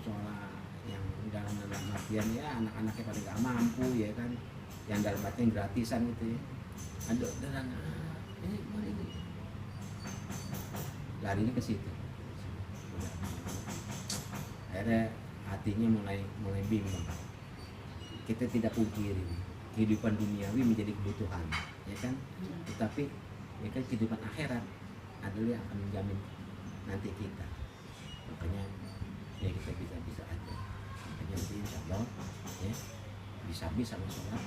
sholat yang dalam artian ya anak-anaknya pada nggak mampu ya kan, yang dalam artian gratisan gitu ya, ada dan ini larinya ke situ. Akhirnya hatinya mulai bimbang. Kita tidak pungkiri kehidupan duniawi menjadi kebutuhan, ya kan? Tetapi ya kan kehidupan akhirat adalah yang akan menjamin nanti kita. Makanya ya kita bisa aja. Makanya nanti insya Allah ya bisa sama sholat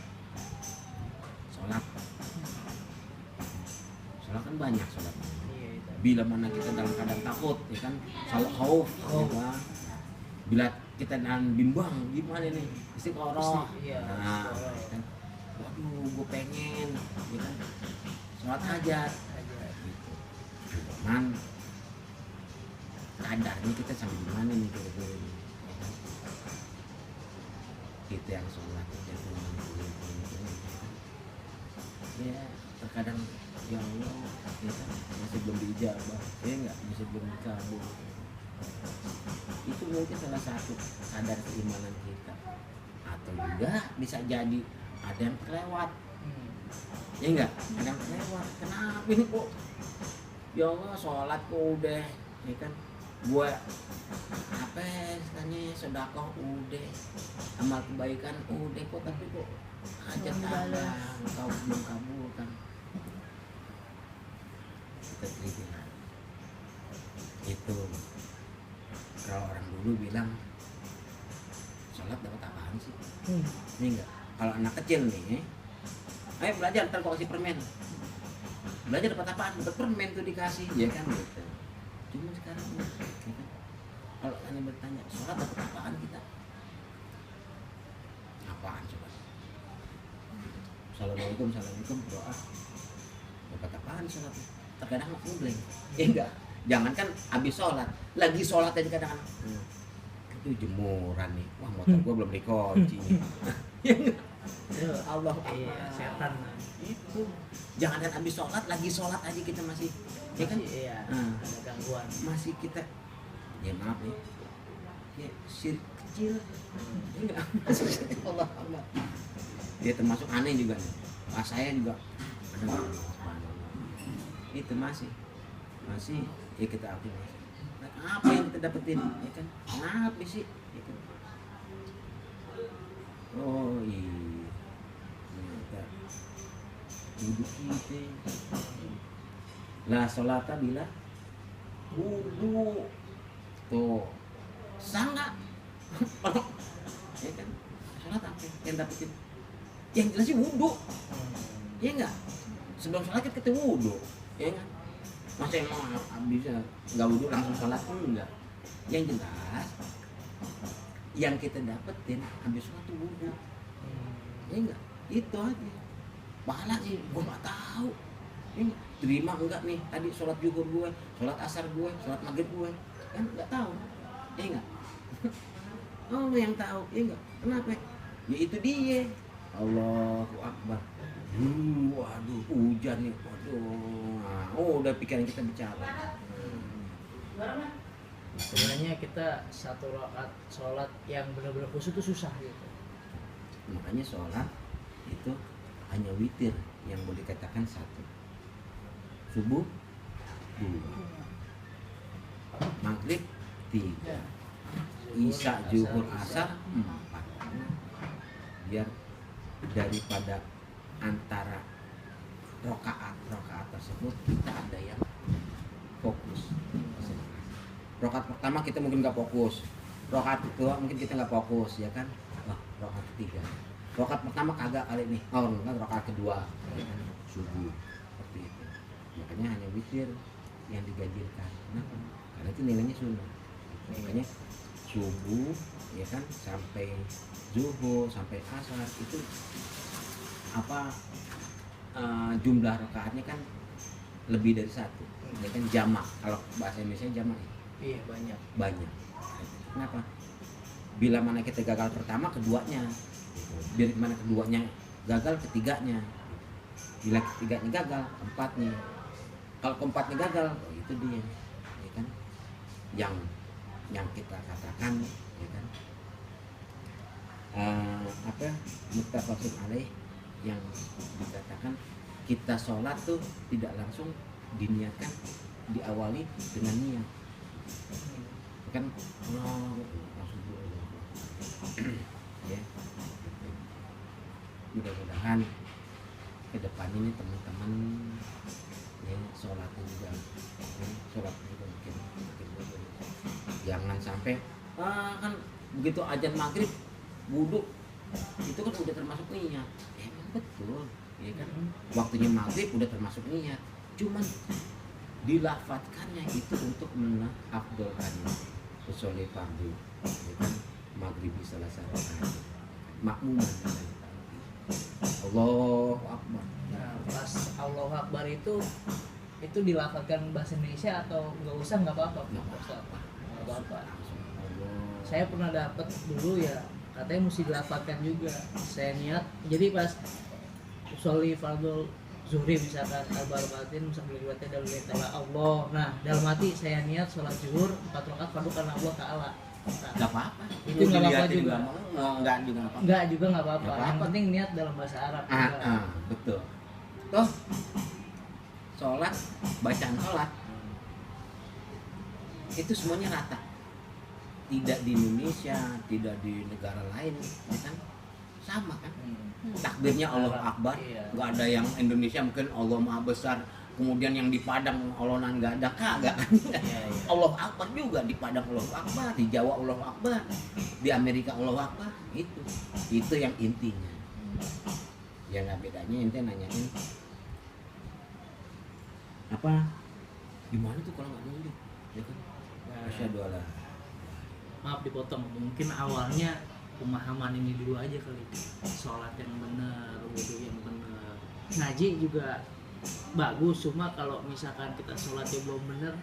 kan banyak sholat. Bila mana kita dalam keadaan takut, ya kan, salat khauf, ya, bila kita dalam bimbang, gimana nih, istiqoroh, nah, kan, waduh, gue pengen, ya kan, sholat hajat, gitu. Cuman kadarnya kita sampai di mana nih kira-kira ini, ya kan? Kita yang sholat, ya terkadang ya Allah, ya kan, masih belum diijabah, ya enggak, masih belum dikabul. Itu mungkin salah satu kadar keimanan kita. Atau juga bisa jadi ada yang terlewat, ya enggak, ada yang terlewat. Kenapa ini kok ya Allah sholat kok udah, ya kan, gue apa istilahnya sedekah udah, amal kebaikan udah kok, tapi kok hajat tambah kau belum kabulkan. Kita terima. Itu kalau orang dulu bilang sholat dapat apaan sih? Ini enggak. Kalau anak kecil nih, ayo belajar, ntar gua kasih permen. Belajar dapat apaan? Dapat permen tuh dikasih, ya kan gitu. Cuma sekarang ya kan? Kalau hanya bertanya sholat dapat apaan kita? Apaan coba? Assalamualaikum doa. Dapat apaan sholat? Terkadang aku blank. Ya enggak. Jangankan habis sholat, lagi sholat aja kadang-kadang. Itu jemuran nih. Wah, motor gua belum dikunci nih. Allah, setan. Itu. Jangankan habis sholat, lagi sholat aja kita masih, ya kan? Iya. Ada gangguan. Masih kita, ya maaf ya. Ya syirik kecil. Enggak. Allah. Dia termasuk aneh juga nih. Saya juga ada itu masih ya kita akui masih. Nah, apa yang kita dapetin, ya kan? Kenapa sih? Ya kan? Oh iya, ternyata hidup kita. Lah sholata bila wudu tuh sangat, ya kan? Sholat apa yang dapetin? Yang jelas sih wudu, ya enggak? Sebelum sholat kita wudu, ya enggak? Masa emang bisa nggak wudu langsung sholat? Enggak. Yang jelas yang kita dapetin habis sholat tuh wudu, ya enggak? Itu aja. Pahala sih gue nggak tahu, ya enggak? Terima enggak nih tadi sholat zuhur gue, sholat asar gue, sholat maghrib gue, kan nggak tahu, ya enggak? Oh yang tahu, ya enggak? Kenapa? Ya itu dia. Allahu Akbar. Waduh, hujan nih. Waduh. Nah, udah pikiran kita bicara. Sebenarnya kita satu rakaat sholat yang benar-benar khusyuk itu susah gitu. Makanya sholat itu hanya witir yang boleh dikatakan satu. Subuh 2, maghrib 3, isya, zuhur, asar 4. Biar daripada antara rokaat tersebut kita ada yang fokus. Rokaat pertama kita mungkin nggak fokus, rokaat kedua mungkin kita nggak fokus, ya kan? Wah, rokaat ketiga, rokaat pertama kagak kali nih, oh enggak, rokaat kedua, ya kan? Subuh, seperti itu. Makanya hanya witir yang diganjilkan. Kenapa? Karena itu nilainya sunnah. Makanya subuh, ya kan, sampai zuhur, sampai asar itu apa jumlah rakaatnya kan lebih dari satu, ya kan, jamak. Kalau bahasa Indonesia jamak. Iya, banyak. Kenapa? Bila mana kita gagal pertama, keduanya. Bila mana keduanya gagal, ketiganya. Bila ketiganya gagal, keempatnya. Kalau keempatnya gagal, oh itu dia, ya kan? Yang kita katakan, ya kan? apa muttafaqun alaih yang dikatakan kita sholat tuh tidak langsung diniatkan, diawali dengan niat kan langsung ya. Mudah-mudahan ke depan ini teman-teman ya sholatnya juga makin bagus. Jangan sampai kan begitu azan maghrib wudhu itu kan udah termasuk niat. Emang betul ya kan, waktunya maghrib udah termasuk niat, cuman dilafatkannya itu untuk mengafdolkan usolli fardu ya kan, maghrib salah satu makmuman. Allahu Akbar. Nah, pas Allahu Akbar itu dilafazkan bahasa Indonesia atau nggak apa-apa? Nggak apa-apa. Saya pernah dapat dulu ya, katanya mesti dilafazkan juga. Saya niat, jadi pas sholli fardhu zuhri misalkan al-barakatin musabbihatin dalam ta'ala Allah. Nah, dalam hati saya niat sholat zuhur 4 rakaat fardu karena Allah Ta'ala. Nggak apa-apa. Itu nggak apa-apa juga. Nggak juga apa-apa. Nggak juga nggak apa-apa. Nggak apa-apa. Yang penting niat dalam bahasa Arab. Betul. Toh sholat, bacaan sholat itu semuanya rata. Tidak di Indonesia, tidak di negara lain, ya kan? Sama kan? Takbirnya Allah Akbar, nggak ada yang Indonesia mungkin Allah Maha Besar, kemudian yang di Padang Allah nggak ada, kagak kan? Allah Akbar juga di Padang Allah Akbar, di Jawa Allah Akbar, di Amerika Allah Akbar, itu yang intinya. Ya nggak bedanya ente nanyain apa? Gimana tuh kalau nggak nunduk? Ya kan? Asyhadu alla. Maaf dipotong, mungkin awalnya pemahaman ini dulu aja kali, sholat yang benar, wudhu yang benar, ngaji juga bagus, cuma kalau misalkan kita sholatnya belum benar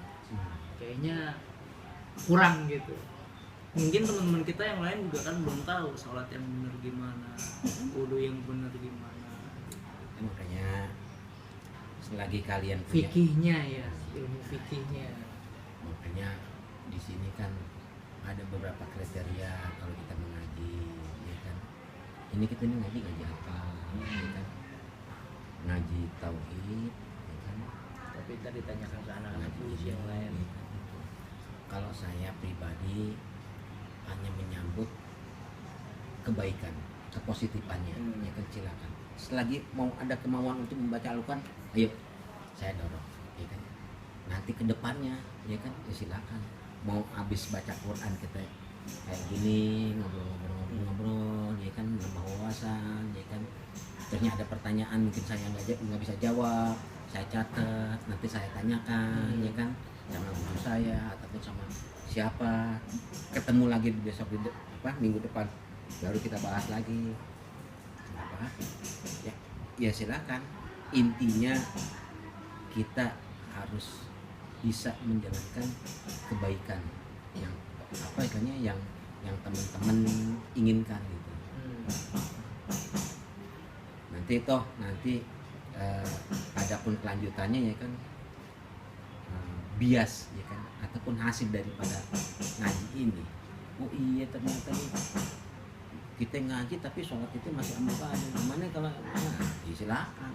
kayaknya kurang gitu. Mungkin teman-teman kita yang lain juga kan belum tahu sholat yang benar gimana, wudhu yang benar gimana. Makanya selagi kalian punya Fikihnya ya, ilmu fikihnya. makanya di sini kan ada beberapa kriteria kalau kita mengaji, ya kan. Ini kita ngaji apa, ya kan? Ngaji tauhid, ya kan. Tapi tadi tanyakan ke anak-anak Ngaji yang lain. ya kan, gitu. Kalau saya pribadi hanya menyambut kebaikan, kepositifannya, ya kan, silakan. Selagi mau ada kemauan untuk membaca Al-Quran, ayo saya dorong, ya kan. Nanti ke depannya, ya kan, ya silakan. Mau habis baca Quran kita kayak gini ngobrol-ngobrol, ya kan, nambah wawasan, ya kan. Ternyata ada pertanyaan mungkin saya nggak bisa jawab, saya catat, nanti saya tanyakan, ya kan, sama guru saya ataupun sama siapa. Ketemu lagi besok minggu depan baru kita bahas lagi. Apa? Ya silakan. Intinya kita harus bisa menjalankan kebaikan yang apa istilahnya yang teman-teman inginkan gitu. Nanti adapun kelanjutannya ya kan, bias ya kan, ataupun hasil daripada ngaji ini. Oh iya, ternyata nih kita ngaji tapi sholat itu masih ambil gimana kalau ya silakan.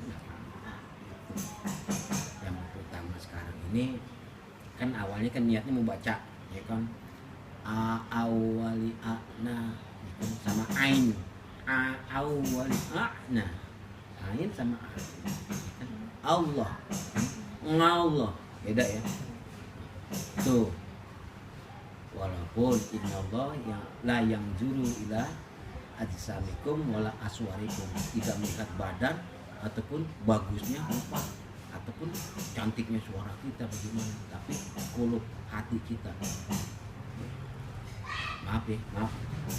Yang utama sekarang ini kan awalnya kan niatnya mau baca, ya kan, awali na, ya kan, sama ain, awali na, ain sama a, ya kan? Allah, Allah, beda ya. Tuh, walaupun innallaha yang la yang juru ila ajsamikum wala aswarikum, tidak melihat badan ataupun bagusnya rupa ataupun cantiknya suara kita bagaimana, tapi kulub hati kita. Maaf,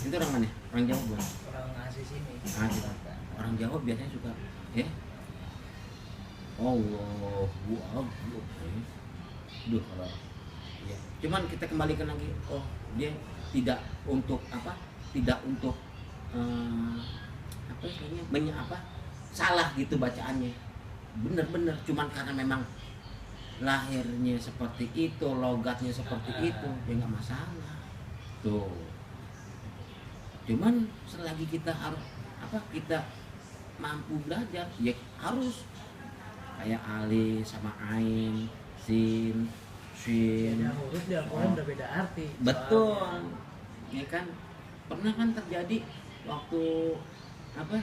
itu orang mana? Orang Jawa bukan? Orang asli sini. Orang Jawa biasanya suka ya Allahu Akbar. Duh, kalau ya. Cuman kita kembalikan lagi, oh dia tidak untuk apa? Tidak untuk apa istilahnya salah gitu bacaannya. Bener-bener cuman karena memang lahirnya seperti itu, logatnya seperti itu, ya nggak masalah tuh. Cuman selagi kita harus apa kita mampu belajar ya harus kayak alif sama ain, sin, shin. Beda huruf di Al-Quran udah beda arti. Betul. soalnya. Ya kan pernah kan terjadi waktu apa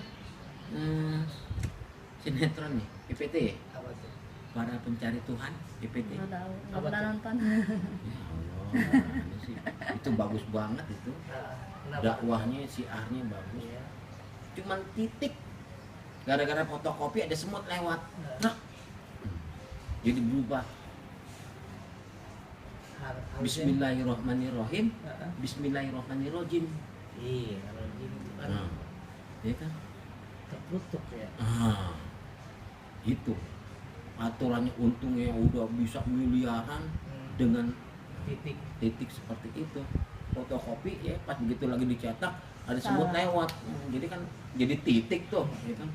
sinetron nih PPT ya? Apa tuh? Para pencari Tuhan PPT. Nggak tahu, nggak Apa pernah tuh? nonton. Ya Allah, ini sih itu bagus banget itu. Kenapa? Dakwahnya siarnya bagus. Iya. Cuman titik gara-gara fotokopi ada semut lewat. Nah, jadi berubah. Harusnya- Bismillahirrohmanirrohim. Heeh. Bismillahirrohmanirrohim. Iya, kalau gitu kan Nah, ya kan? tertutup ya. Itu aturannya untungnya udah bisa miliaran dengan Titik. titik seperti itu. Fotokopi ya pas begitu lagi dicetak ada semut Salah. lewat. Jadi kan jadi titik tuh, ya kan?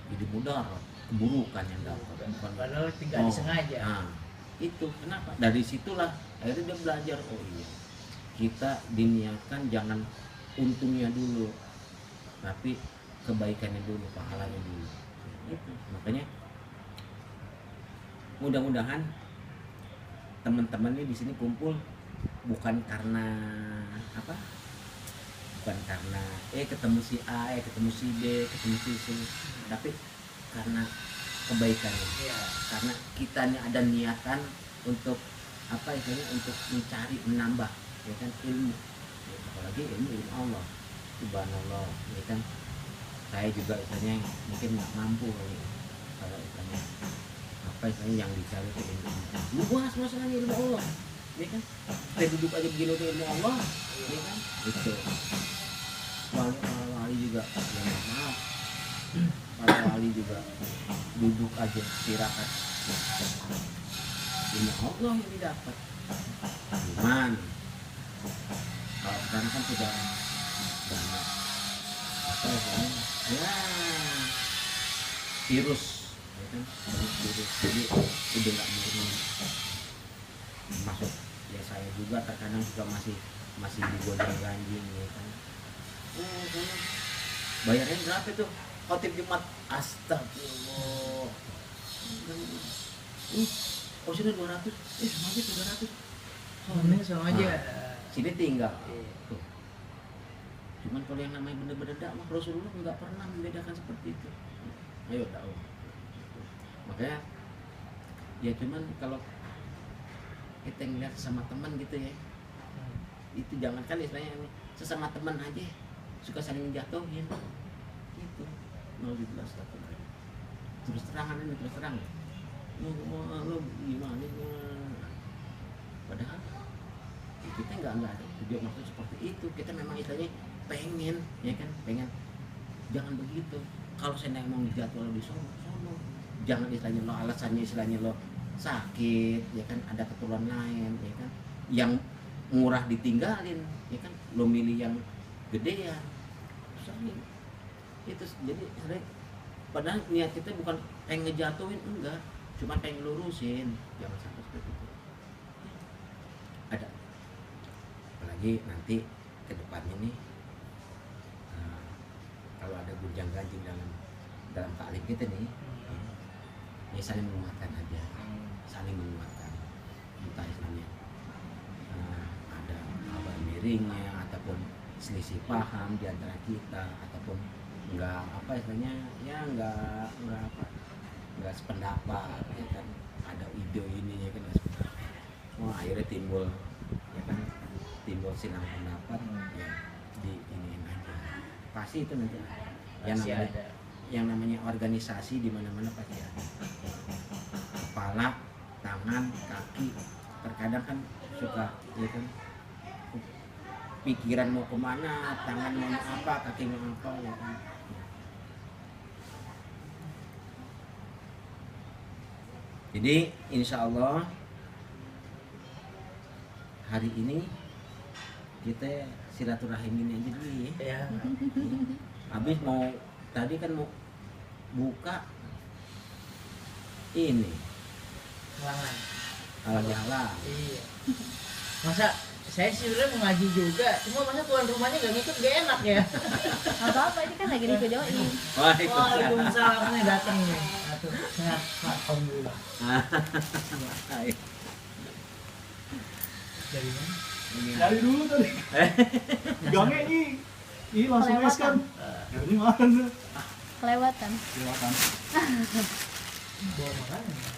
Jadi mudarat, keburukan yang dapat. Bukan Padahal tinggal disengaja. Nah, itu kenapa? Dari situlah akhirnya dia belajar, oh iya. Kita diniatkan jangan untungnya dulu, tapi kebaikannya dulu, pahalanya dulu. Itu. Makanya mudah-mudahan teman-teman ini di sini kumpul bukan karena apa? Bukan karena ketemu si A, ketemu si B, ketemu si C, tapi karena kebaikannya. Iya. Karena kitanya ada niatan untuk apa istilahnya untuk mencari menambah ya kan ilmu ya, apalagi ilmu Allah subhanallah ya kan saya juga istilahnya mungkin nggak mampu kali kalau istilahnya apa istilahnya yang dicari itu ilmu lu bahas masalahnya ilmu Allah ya kan kita duduk aja begini untuk ilmu Allah ya kan itu wali juga ya maaf para wali juga duduk aja istirahat ilmu Allah yang didapat cuman kalau sekarang kan sudah banyak apa ya virus ya kan virus jadi udah nggak murni masuk ya saya juga terkadang juga masih digonjang ganjing ya kan bayarnya berapa tuh khotib Jumat astagfirullah oh sudah 200 sama aja 200 Sama aja. sini tinggal Iya. tuh. Cuman kalau yang namanya bener-bener dakwah Rasulullah nggak pernah membedakan seperti itu ayo dakwah makanya ya cuman kalau kita ngeliat sama teman gitu ya itu jangan kan istilahnya sesama teman aja suka saling menjatuhin gitu mau dibelas terus terangan ini terus terang lo gimana padahal ya kita nggak ada tujuan maksud seperti itu kita memang istilahnya pengen ya kan pengen jangan begitu kalau saya mau dijadwal di sono jangan istilahnya lo alasannya istilahnya lo sakit ya kan ada keperluan lain ya kan yang murah ditinggalin ya kan lo milih yang gedean soalnya itu jadi padahal niat kita bukan pengen ngejatuhin enggak cuma pengen lurusin jangan sampai seperti itu ada apalagi nanti ke depannya nih kalau ada gunjang ganjing dalam taklim kita nih ya saling menguatkan aja saling menguatkan entah istilahnya ada kabar miringnya ataupun selisih paham di antara kita ataupun enggak apa istilahnya ya enggak sependapat ya kan ada ide ini ya kan enggak sependapat akhirnya timbul ya kan timbul silang pendapat ya di iniin aja pasti itu nanti Pasti ada. yang namanya organisasi di mana-mana pasti ada kepala tangan kaki terkadang kan suka ya kan pikiran mau kemana tangan mau apa kaki mau apa ya kan jadi insya Allah hari ini kita silaturahim ini aja dulu ya. Ya. Habis mau tadi kan mau buka ini Halangan. halal halal. Iya. Masa Saya sih sebenarnya mau ngaji juga, cuma masa tuan rumahnya gak ngikut gak enak ya. Nggak apa-apa, ini kan lagi divideoin. Waalaikumsalam nih datang nih. Atuh, sehat, alhamdulillah. Ayo. Dari mana? Dari dulu tadi. Gangnya ini langsung es kan. Ya ini mana? Kelewatan. Kelewatan. Bawa makanan.